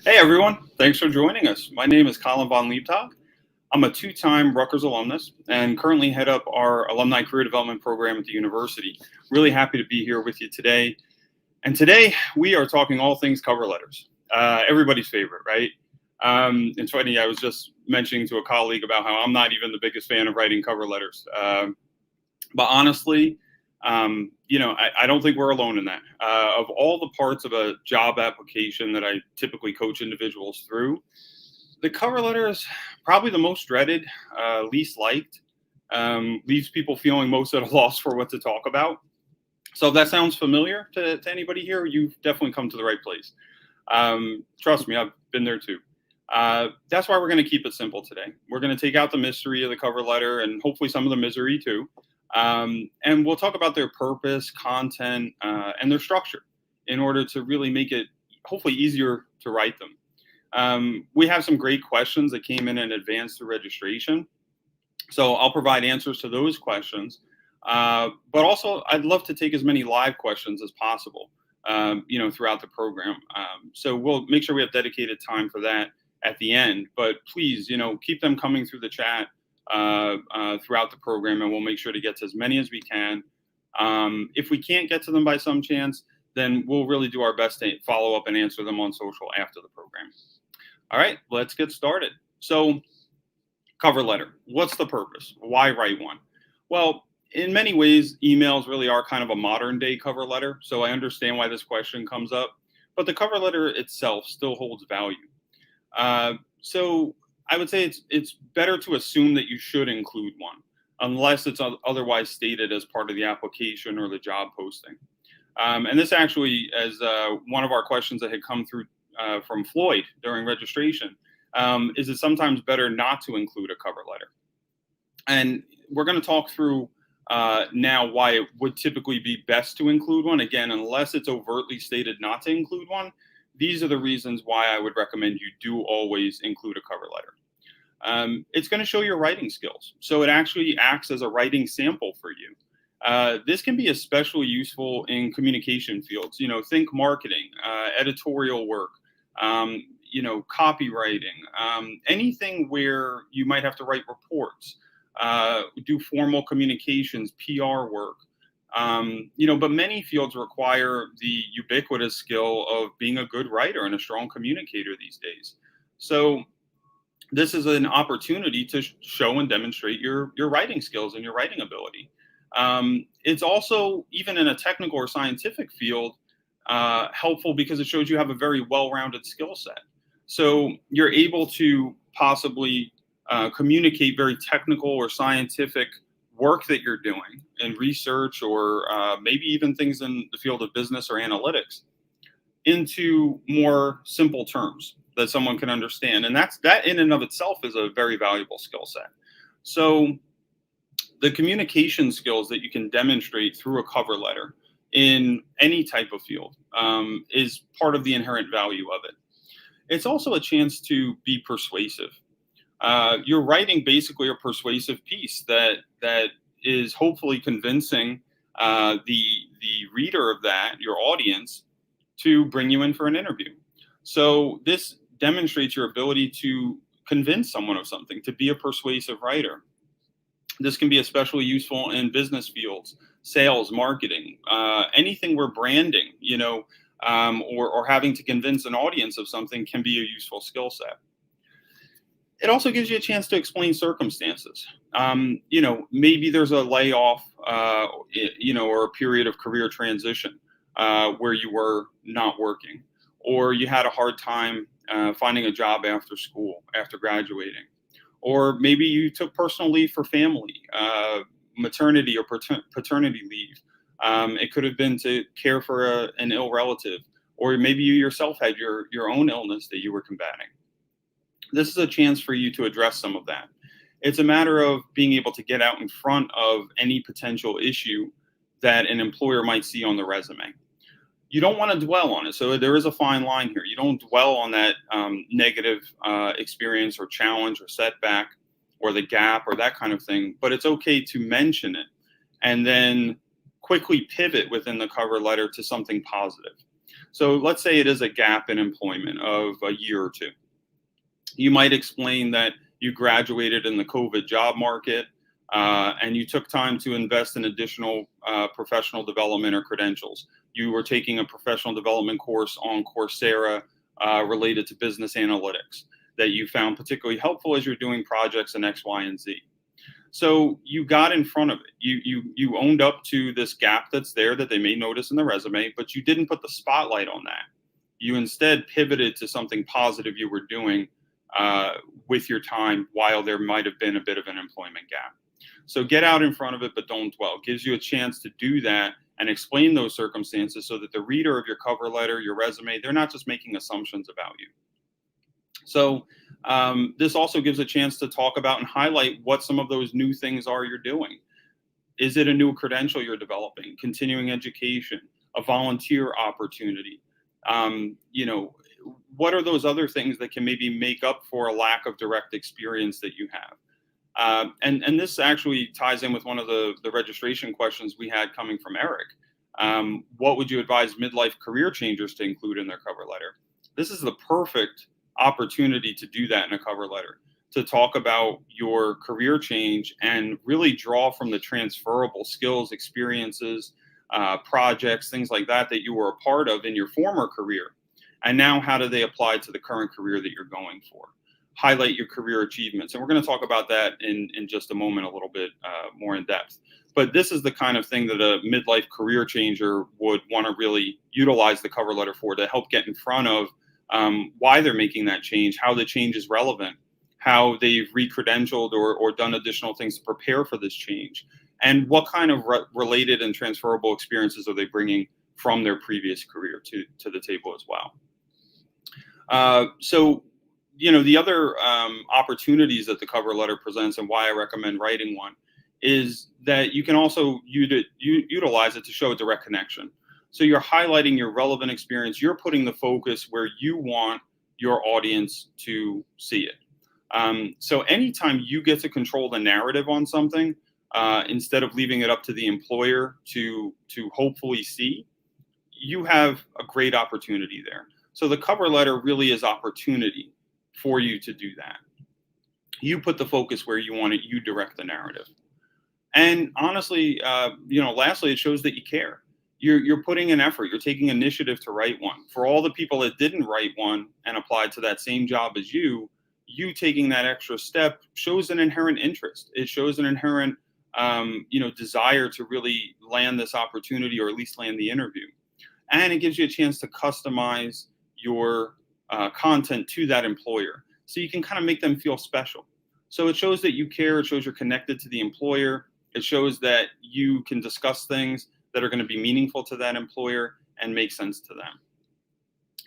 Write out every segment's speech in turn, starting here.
Hey everyone, thanks for joining us. My name is Colin von Liebtag. I'm a two-time Rutgers alumnus and currently head up our Alumni Career Development program at the university. Really happy to be here with you today. And today we are talking all things cover letters. Everybody's favorite, right? It's funny, I was just mentioning to a colleague about how I'm not even the biggest fan of writing cover letters. But honestly, I don't think we're alone in that. Of all the parts of a job application that I typically coach individuals through, the cover letter is probably the most dreaded, least liked, leaves people feeling most at a loss for what to talk about. So if that sounds familiar to anybody here, you've definitely come to the right place. Trust me, I've been there too. That's why we're going to keep it simple today. We're going to take out the mystery of the cover letter and hopefully some of the misery too. And we'll talk about their purpose, content, and their structure in order to really make it hopefully easier to write them. We have some great questions that came in advance through registration. So I'll provide answers to those questions. But also, I'd love to take as many live questions as possible, throughout the program. So we'll make sure we have dedicated time for that at the end. But please, keep them coming through the chat throughout the program, and we'll make sure to get to as many as we can. If we can't get to them by some chance, then we'll really do our best to follow up and answer them on social after the program. All right, let's get started. So, cover letter. What's the purpose? Why write one? Well, in many ways, emails really are kind of a modern day cover letter. So I understand why this question comes up, but the cover letter itself still holds value. So I would say it's better to assume that you should include one, unless it's otherwise stated as part of the application or the job posting. And this actually, as one of our questions that had come through from Floyd during registration, is it sometimes better not to include a cover letter? And we're going to talk through now why it would typically be best to include one. Again, unless it's overtly stated not to include one, these are the reasons why I would recommend you do always include a cover letter. It's going to show your writing skills. So it actually acts as a writing sample for you. This can be especially useful in communication fields. Think marketing, editorial work, copywriting, anything where you might have to write reports, do formal communications, PR work. But many fields require the ubiquitous skill of being a good writer and a strong communicator these days. So this is an opportunity to show and demonstrate your writing skills and your writing ability. It's also, even in a technical or scientific field, helpful because it shows you have a very well-rounded skill set. So you're able to possibly communicate very technical or scientific work that you're doing in research or maybe even things in the field of business or analytics into more simple terms that someone can understand. And that in and of itself is a very valuable skill set. So the communication skills that you can demonstrate through a cover letter in any type of field is part of the inherent value of it. It's also a chance to be persuasive. You're writing basically a persuasive piece that is hopefully convincing the reader of that, your audience, to bring you in for an interview. So this demonstrates your ability to convince someone of something, to be a persuasive writer. This can be especially useful in business fields, sales, marketing, anything where branding, or having to convince an audience of something can be a useful skill set. It also gives you a chance to explain circumstances. Maybe there's a layoff, or a period of career transition where you were not working, or you had a hard time finding a job after school, after graduating, or maybe you took personal leave for family, maternity or paternity leave. It could have been to care for an ill relative, or maybe you yourself had your own illness that you were combating. This is a chance for you to address some of that. It's a matter of being able to get out in front of any potential issue that an employer might see on the resume. You don't want to dwell on it. So there is a fine line here. You don't dwell on that negative experience or challenge or setback or the gap or that kind of thing, but it's okay to mention it and then quickly pivot within the cover letter to something positive. So let's say it is a gap in employment of a year or two. You might explain that you graduated in the COVID job market, and you took time to invest in additional professional development or credentials. You were taking a professional development course on Coursera related to business analytics that you found particularly helpful as you're doing projects in X, Y, and Z. So you got in front of it. You owned up to this gap that's there that they may notice in the resume, but you didn't put the spotlight on that. You instead pivoted to something positive you were doing with your time while there might have been a bit of an employment gap. So get out in front of it, but don't dwell. It gives you a chance to do that and explain those circumstances so that the reader of your cover letter, your resume, they're not just making assumptions about you. So this also gives a chance to talk about and highlight what some of those new things are you're doing. Is it a new credential you're developing, continuing education, a volunteer opportunity? What are those other things that can maybe make up for a lack of direct experience that you have? And this actually ties in with one of the registration questions we had coming from Eric. What would you advise midlife career changers to include in their cover letter? This is the perfect opportunity to do that in a cover letter, to talk about your career change and really draw from the transferable skills, experiences, projects, things like that you were a part of in your former career. And now how do they apply to the current career that you're going for? Highlight your career achievements. And we're going to talk about that in just a moment, a little bit more in depth. But this is the kind of thing that a midlife career changer would want to really utilize the cover letter for, to help get in front of why they're making that change, how the change is relevant, how they've re-credentialed or done additional things to prepare for this change, and what kind of related and transferable experiences are they bringing from their previous career to the table as well. So the other opportunities that the cover letter presents, and why I recommend writing one, is that you can also utilize it to show a direct connection. So you're highlighting your relevant experience. You're putting the focus where you want your audience to see it. So anytime you get to control the narrative on something, instead of leaving it up to the employer to hopefully see, you have a great opportunity there. So the cover letter really is opportunity for you to do that. You put the focus where you want it. You direct the narrative. And honestly, lastly, it shows that you care. You're putting an effort. You're taking initiative to write one. For all the people that didn't write one and applied to that same job as you taking that extra step shows an inherent interest. It shows an inherent, desire to really land this opportunity, or at least land the interview. And it gives you a chance to customize your content to that employer, so you can kind of make them feel special. So it shows that you care. It shows you're connected to the employer. It shows that you can discuss things that are going to be meaningful to that employer and make sense to them.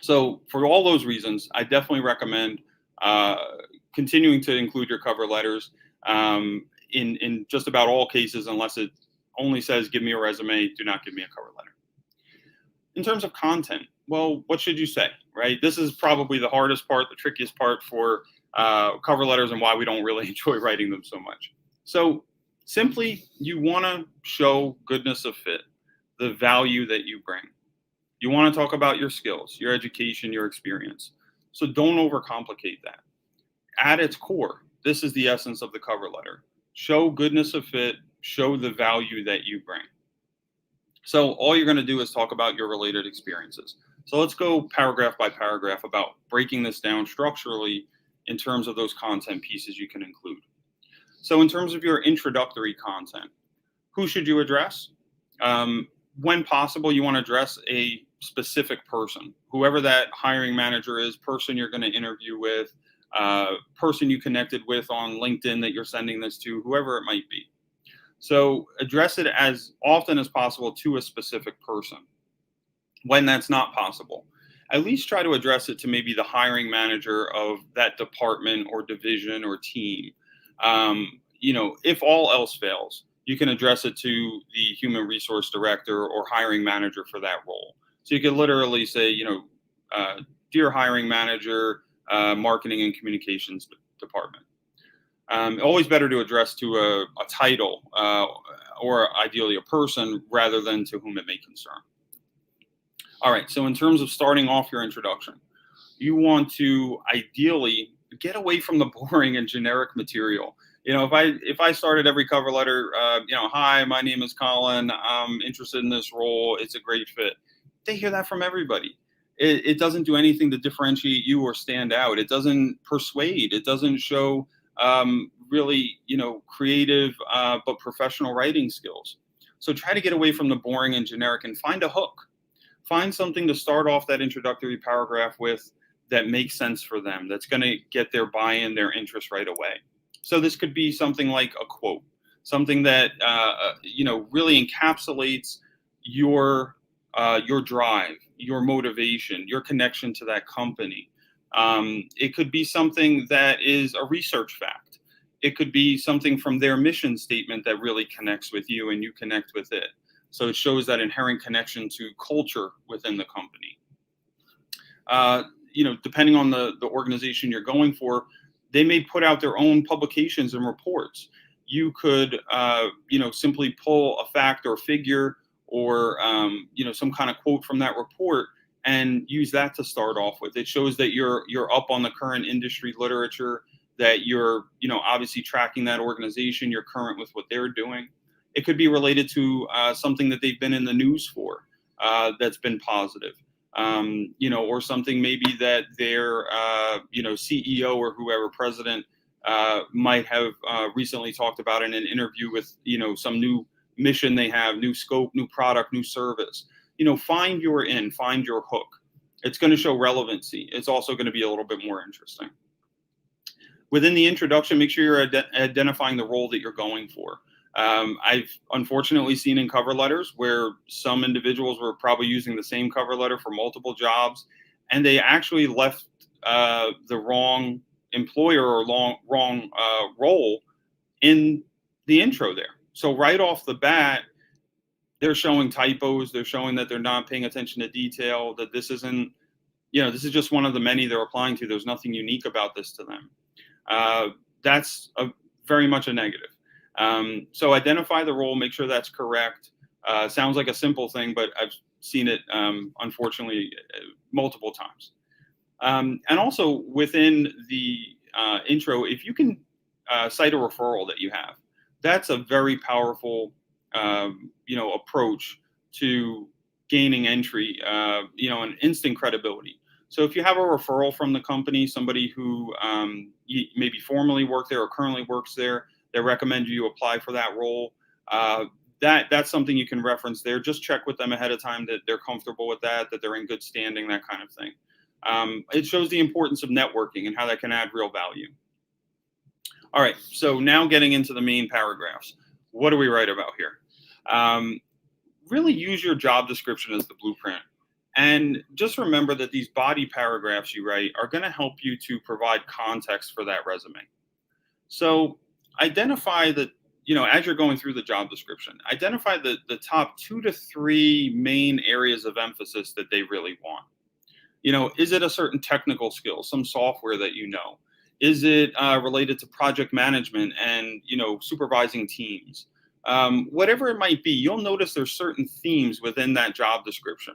So for all those reasons, I definitely recommend continuing to include your cover letters in just about all cases, unless it only says, give me a resume, do not give me a cover letter. In terms of content, well, what should you say, right? This is probably the hardest part, the trickiest part for cover letters, and why we don't really enjoy writing them so much. So simply, you want to show goodness of fit, the value that you bring. You want to talk about your skills, your education, your experience. So don't overcomplicate that. At its core, this is the essence of the cover letter. Show goodness of fit, show the value that you bring. So all you're going to do is talk about your related experiences. So let's go paragraph by paragraph about breaking this down structurally in terms of those content pieces you can include. So in terms of your introductory content, who should you address? When possible, you want to address a specific person, whoever that hiring manager is, person you're going to interview with, person you connected with on LinkedIn that you're sending this to, whoever it might be. So address it as often as possible to a specific person. When that's not possible, at least try to address it to maybe the hiring manager of that department or division or team. If all else fails, you can address it to the human resource director or hiring manager for that role. So you could literally say, dear hiring manager, marketing and communications department. Always better to address to a title or ideally a person rather than to whom it may concern. All right. So in terms of starting off your introduction, you want to ideally get away from the boring and generic material. If I started every cover letter, hi, my name is Colin. I'm interested in this role. It's a great fit. They hear that from everybody. It doesn't do anything to differentiate you or stand out. It doesn't persuade. It doesn't show really, creative but professional writing skills. So try to get away from the boring and generic and find a hook. Find something to start off that introductory paragraph with that makes sense for them, that's going to get their buy-in, their interest right away. So this could be something like a quote, something that really encapsulates your drive, your motivation, your connection to that company. It could be something that is a research fact. It could be something from their mission statement that really connects with you and you connect with it. So it shows that inherent connection to culture within the company. Depending on the organization you're going for, they may put out their own publications and reports. You could, simply pull a fact or figure or, some kind of quote from that report and use that to start off with. It shows that you're up on the current industry literature, that you're, obviously tracking that organization, you're current with what they're doing. It could be related to something that they've been in the news for that's been positive, or something maybe that their, CEO or whoever, president, might have recently talked about in an interview with, some new mission they have, new scope, new product, new service. Find your hook. It's going to show relevancy. It's also going to be a little bit more interesting. Within the introduction, make sure you're identifying the role that you're going for. I've unfortunately seen in cover letters where some individuals were probably using the same cover letter for multiple jobs, and they actually left the wrong employer or wrong role in the intro there. So right off the bat, they're showing typos. They're showing that they're not paying attention to detail, that this isn't, this is just one of the many they're applying to. There's nothing unique about this to them. That's very much a negative. So identify the role, make sure that's correct. Sounds like a simple thing, but I've seen it, unfortunately, multiple times. And also within the intro, if you can cite a referral that you have, that's a very powerful, approach to gaining entry, and instant credibility. So if you have a referral from the company, somebody who maybe formerly worked there or currently works there, they recommend you apply for that role. That's something you can reference there. Just check with them ahead of time that they're comfortable with that they're in good standing, that kind of thing. It shows the importance of networking and how that can add real value. All right, so now getting into the main paragraphs. What do we write about here? Really use your job description as the blueprint. And just remember that these body paragraphs you write are going to help you to provide context for that resume. So identify the, as you're going through the job description, identify the top 2 to 3 main areas of emphasis that they really want. Is it a certain technical skill, some software that you know? Is it related to project management and, supervising teams? Whatever it might be, you'll notice there's certain themes within that job description.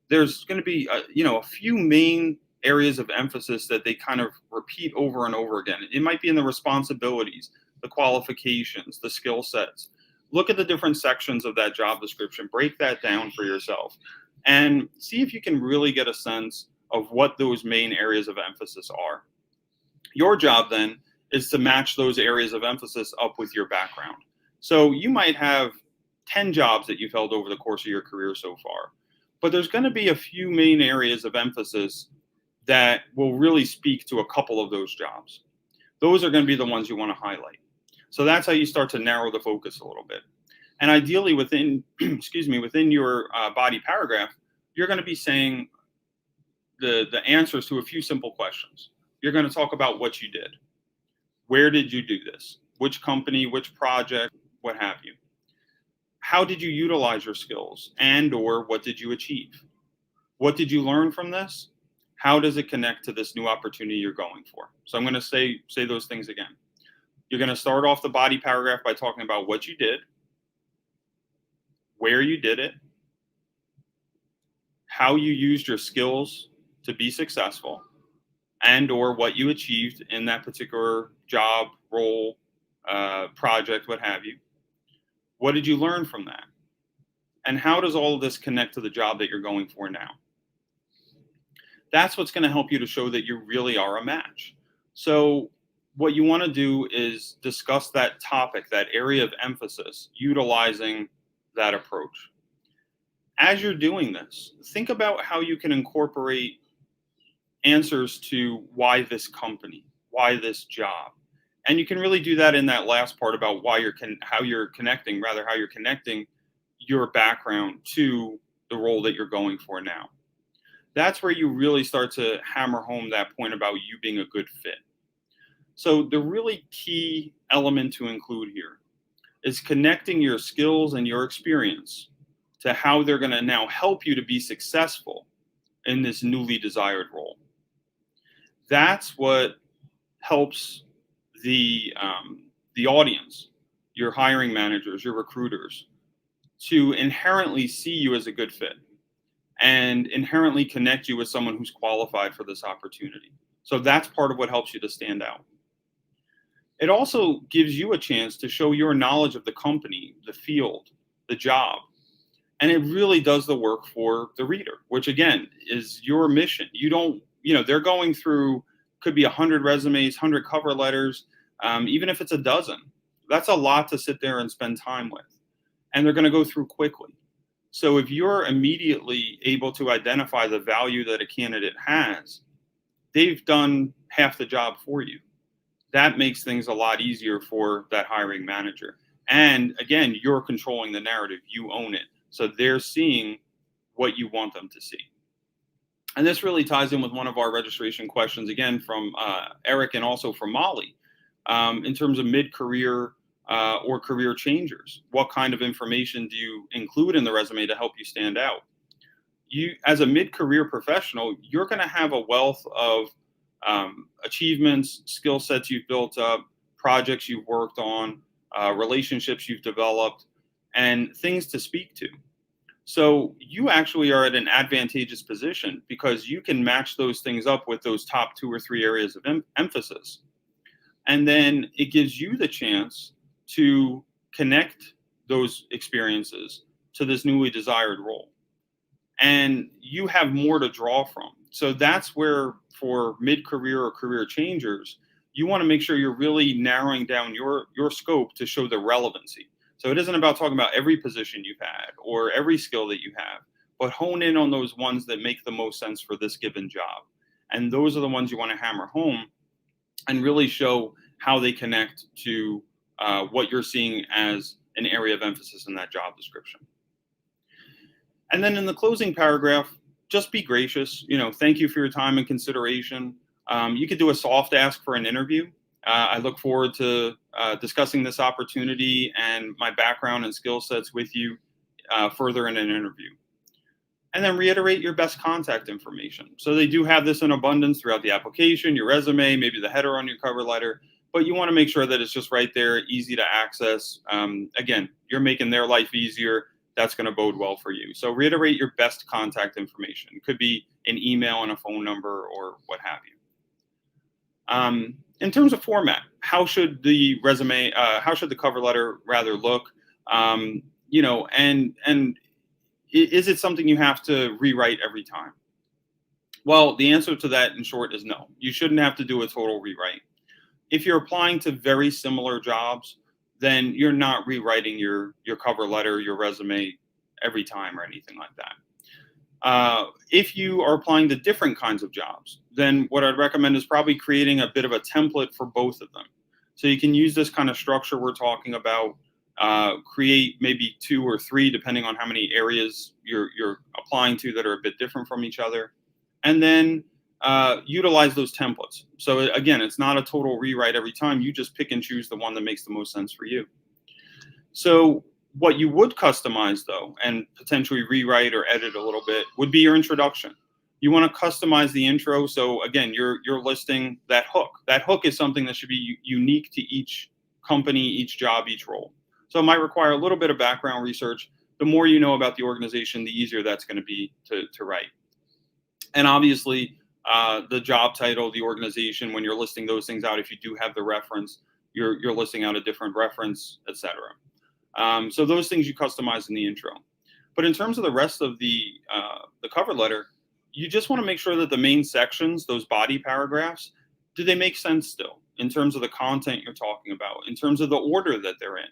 There's going to be, a few main areas of emphasis that they kind of repeat over and over again. It might be in the responsibilities, the qualifications, the skill sets. Look at the different sections of that job description, break that down for yourself, and see if you can really get a sense of what those main areas of emphasis are. Your job then is to match those areas of emphasis up with your background. So you might have 10 jobs that you've held over the course of your career so far, but there's going to be a few main areas of emphasis that will really speak to a couple of those jobs. Those are going to be the ones you want to highlight. So that's how you start to narrow the focus a little bit. And ideally within, within your body paragraph, you're going to be saying the answers to a few simple questions. You're going to talk about what you did. Where did you do this? Which company, which project, what have you? How did you utilize your skills, and or what did you achieve? What did you learn from this? How does it connect to this new opportunity you're going for? So I'm going to say those things again. You're going to start off the body paragraph by talking about what you did, where you did it, how you used your skills to be successful, and or what you achieved in that particular job, role, project, what have you. What did you learn from that? And how does all of this connect to the job that you're going for now? That's what's going to help you to show that you really are a match. So what you want to do is discuss that topic, that area of emphasis, utilizing that approach. As you're doing this, think about how you can incorporate answers to why this company, why this job. And you can really do that in that last part about how you're connecting your background to the role that you're going for now. That's where you really start to hammer home that point about you being a good fit. So the really key element to include here is connecting your skills and your experience to how they're going to now help you to be successful in this newly desired role. That's what helps the audience, your hiring managers, your recruiters, to inherently see you as a good fit and inherently connect you with someone who's qualified for this opportunity. So that's part of what helps you to stand out. It also gives you a chance to show your knowledge of the company, the field, the job. And it really does the work for the reader, which again is your mission. They're going through, could be 100 resumes, 100 cover letters, even if it's a dozen. That's a lot to sit there and spend time with. And they're going to go through quickly. So if you're immediately able to identify the value that a candidate has, they've done half the job for you. That makes things a lot easier for that hiring manager. And again, you're controlling the narrative. You own it. So they're seeing what you want them to see. And this really ties in with one of our registration questions, again, from Eric and also from Molly, in terms of mid-career or career changers. What kind of information do you include in the resume to help you stand out? You, as a mid-career professional, you're going to have a wealth of achievements, skill sets you've built up, projects you've worked on, relationships you've developed, and things to speak to. So you actually are at an advantageous position because you can match those things up with those top 2 or 3 areas of emphasis. And then it gives you the chance to connect those experiences to this newly desired role. And you have more to draw from. So that's where, for mid-career or career changers, you want to make sure you're really narrowing down your scope to show the relevancy. So it isn't about talking about every position you've had or every skill that you have, but hone in on those ones that make the most sense for this given job. And those are the ones you want to hammer home and really show how they connect to what you're seeing as an area of emphasis in that job description. And then in the closing paragraph, just be gracious. Thank you for your time and consideration. You could do a soft ask for an interview. I look forward to discussing this opportunity and my background and skill sets with you further in an interview. And then reiterate your best contact information. So they do have this in abundance throughout the application, your resume, maybe the header on your cover letter, but you want to make sure that it's just right there, easy to access. Again, you're making their life easier. That's going to bode well for you. So reiterate your best contact information. It could be an email and a phone number or what have you. In terms of format, how should the cover letter rather look? And is it something you have to rewrite every time? Well, the answer to that in short is no. You shouldn't have to do a total rewrite. If you're applying to very similar jobs, then you're not rewriting your cover letter, your resume every time or anything like that. If you are applying to different kinds of jobs, then what I'd recommend is probably creating a bit of a template for both of them. So you can use this kind of structure we're talking about, create maybe 2 or 3, depending on how many areas you're applying to that are a bit different from each other. And then utilize those templates. So again, it's not a total rewrite every time. You just pick and choose the one that makes the most sense for you. So what you would customize, though, and potentially rewrite or edit a little bit, would be your introduction. You want to customize the intro. So again, you're listing that hook. That hook is something that should be unique to each company, each job, each role. So it might require a little bit of background research, the more you know about the organization, the easier that's going to be to write. And obviously, the job title, the organization, when you're listing those things out, if you do have the reference, you're listing out a different reference, etc. So those things you customize in the intro. But in terms of the rest of the cover letter, you just want to make sure that the main sections, those body paragraphs, do they make sense still in terms of the content you're talking about, in terms of the order that they're in?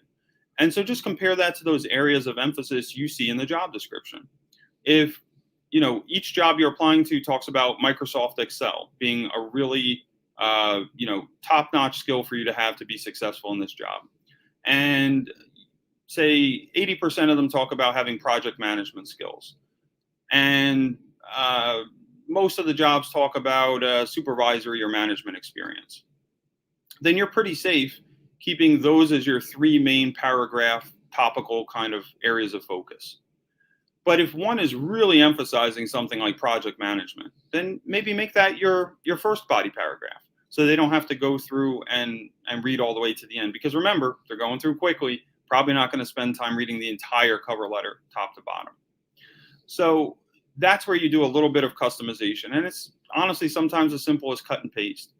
And so just compare that to those areas of emphasis you see in the job description. If each job you're applying to talks about Microsoft Excel being a really top-notch skill for you to have to be successful in this job, and say 80% of them talk about having project management skills, and most of the jobs talk about supervisory or management experience, then you're pretty safe keeping those as your 3 main paragraph topical kind of areas of focus. But if one is really emphasizing something like project management, then maybe make that your first body paragraph, so they don't have to go through and read all the way to the end. Because remember, they're going through quickly, probably not going to spend time reading the entire cover letter top to bottom. So that's where you do a little bit of customization. And it's honestly sometimes as simple as cut and paste.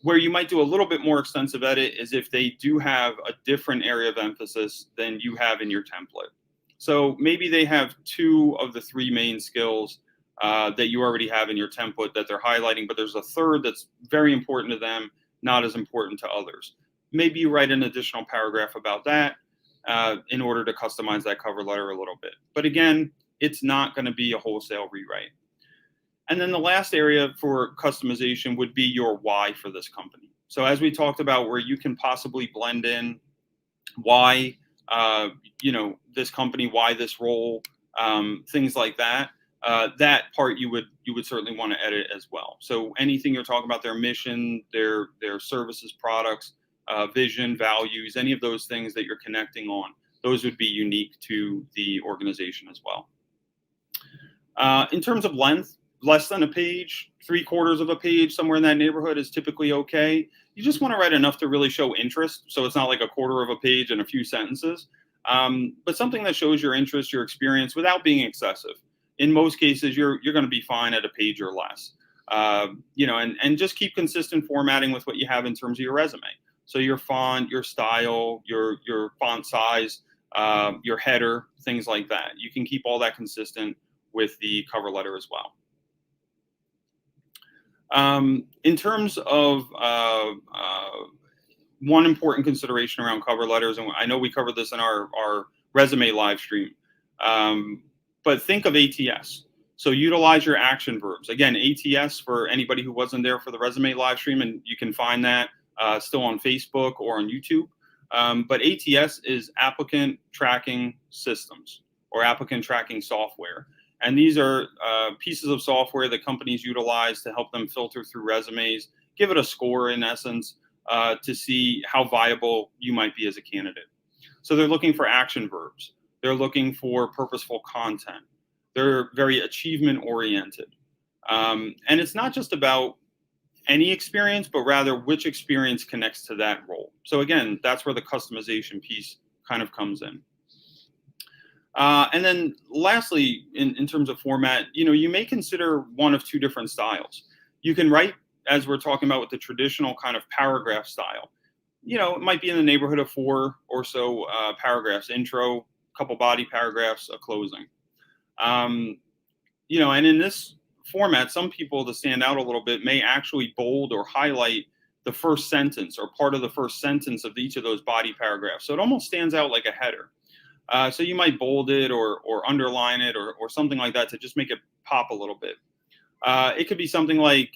Where you might do a little bit more extensive edit is if they do have a different area of emphasis than you have in your template. So maybe they have 2 of the 3 main skills that you already have in your template that they're highlighting, but there's a third that's very important to them, not as important to others. Maybe you write an additional paragraph about that in order to customize that cover letter a little bit. But again, it's not going to be a wholesale rewrite. And then the last area for customization would be your why for this company. So as we talked about, where you can possibly blend in why, this company, why this role, things like that. That part you would certainly want to edit as well. So anything you're talking about, their mission, their services, products, vision, values, any of those things that you're connecting on, those would be unique to the organization as well. In terms of length, less than a page, 3/4 of a page, somewhere in that neighborhood is typically okay. You just want to write enough to really show interest. So it's not like 1/4 of a page and a few sentences, but something that shows your interest, your experience, without being excessive. In most cases, you're going to be fine at a page or less. And just keep consistent formatting with what you have in terms of your resume. So your font, your style, your font size, your header, things like that. You can keep all that consistent with the cover letter as well. In terms of one important consideration around cover letters, and I know we covered this in our resume live stream, but think of ATS. So utilize your action verbs. Again, ATS for anybody who wasn't there for the resume live stream, and you can find that still on Facebook or on YouTube. But ATS is applicant tracking systems or applicant tracking software. And these are pieces of software that companies utilize to help them filter through resumes, give it a score in essence, to see how viable you might be as a candidate. So they're looking for action verbs. They're looking for purposeful content. They're very achievement oriented. And it's not just about any experience, but rather which experience connects to that role. So again, that's where the customization piece kind of comes in. And then lastly, in terms of format, you may consider one of 2 different styles. You can write, as we're talking about with the traditional kind of paragraph style. It might be in the neighborhood of 4 or so paragraphs, intro, couple body paragraphs, a closing. And in this format, some people, to stand out a little bit, may actually bold or highlight the first sentence or part of the first sentence of each of those body paragraphs. So it almost stands out like a header. So you might bold it or underline it or something like that to just make it pop a little bit. It could be something like,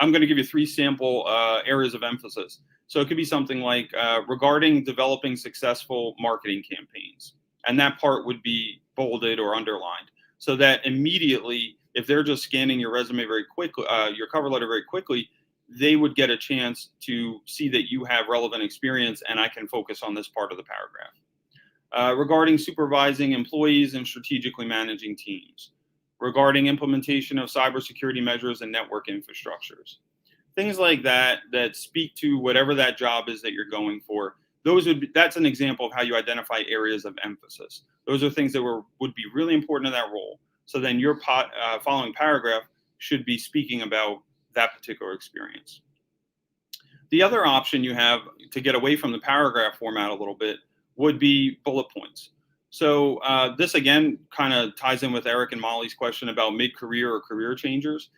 I'm going to give you 3 sample areas of emphasis. So it could be something like regarding developing successful marketing campaigns. And that part would be bolded or underlined, so that immediately, if they're just scanning your resume very quickly, your cover letter very quickly, they would get a chance to see that you have relevant experience and I can focus on this part of the paragraph. Regarding supervising employees and strategically managing teams. Regarding implementation of cybersecurity measures and network infrastructures. Things like that speak to whatever that job is that you're going for, that's an example of how you identify areas of emphasis. Those are things that would be really important in that role. So then your following paragraph should be speaking about that particular experience. The other option you have to get away from the paragraph format a little bit would be bullet points. So this again kind of ties in with Eric and Molly's question about mid-career or career changers.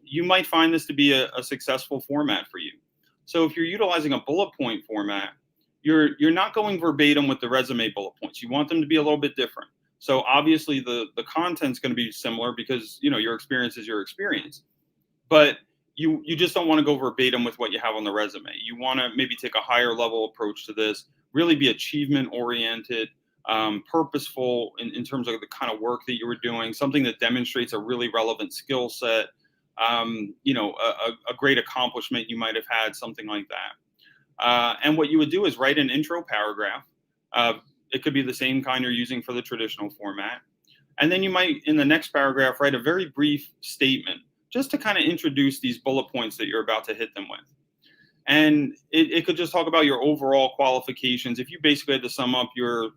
You might find this to be a successful format for you. So if you're utilizing a bullet point format, you're not going verbatim with the resume bullet points. You want them to be a little bit different. So obviously the content's going to be similar because your experience is your experience, but you just don't want to go verbatim with what you have on the resume. You want to maybe take a higher level approach to this, really be achievement oriented, purposeful in terms of the kind of work that you were doing, something that demonstrates a really relevant skill set, a great accomplishment you might have had, something like that. And what you would do is write an intro paragraph. It could be the same kind you're using for the traditional format. And then you might, in the next paragraph, write a very brief statement just to kind of introduce these bullet points that you're about to hit them with. And it could just talk about your overall qualifications. If you basically had to sum up your,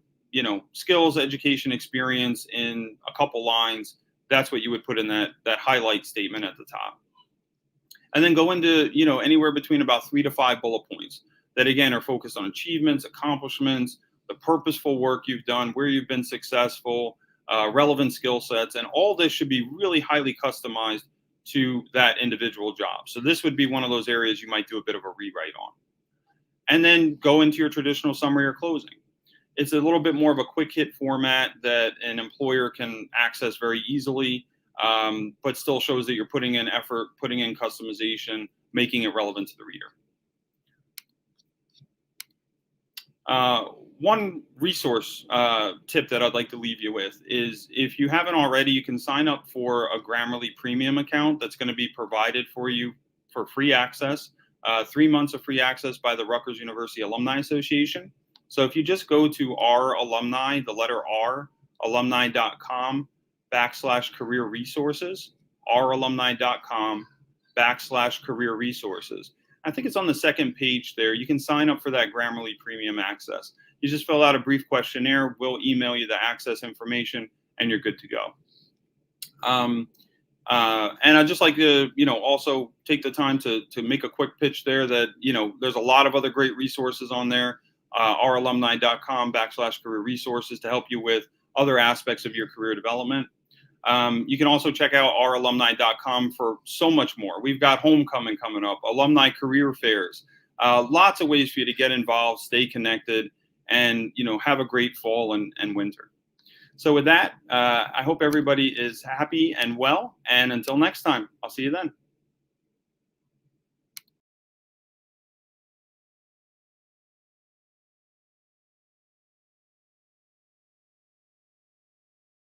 skills, education, experience in a couple lines, that's what you would put in that highlight statement at the top. And then go into, anywhere between about 3 to 5 bullet points that, again, are focused on achievements, accomplishments, the purposeful work you've done, where you've been successful, relevant skill sets. And all this should be really highly customized to that individual job. So this would be one of those areas you might do a bit of a rewrite on. And then go into your traditional summary or closing. It's a little bit more of a quick hit format that an employer can access very easily, but still shows that you're putting in effort, putting in customization, making it relevant to the reader. One resource tip that I'd like to leave you with is, if you haven't already, you can sign up for a Grammarly premium account that's going to be provided for you for free access, 3 months of free access by the Rutgers University Alumni Association. So if you just go to our alumni, the letter R, alumni.com/career resources, ouralumni.com/career resources. I think it's on the second page there. You can sign up for that Grammarly premium access. You just fill out a brief questionnaire. We'll email you the access information, and you're good to go. And I'd just like to, also take the time to make a quick pitch there that, there's a lot of other great resources on there. Ouralumni.com/career resources to help you with other aspects of your career development. You can also check out ouralumni.com for so much more. We've got homecoming coming up, alumni career fairs, lots of ways for you to get involved, stay connected, and have a great fall and winter. So with that, I hope everybody is happy and well. And until next time, I'll see you then.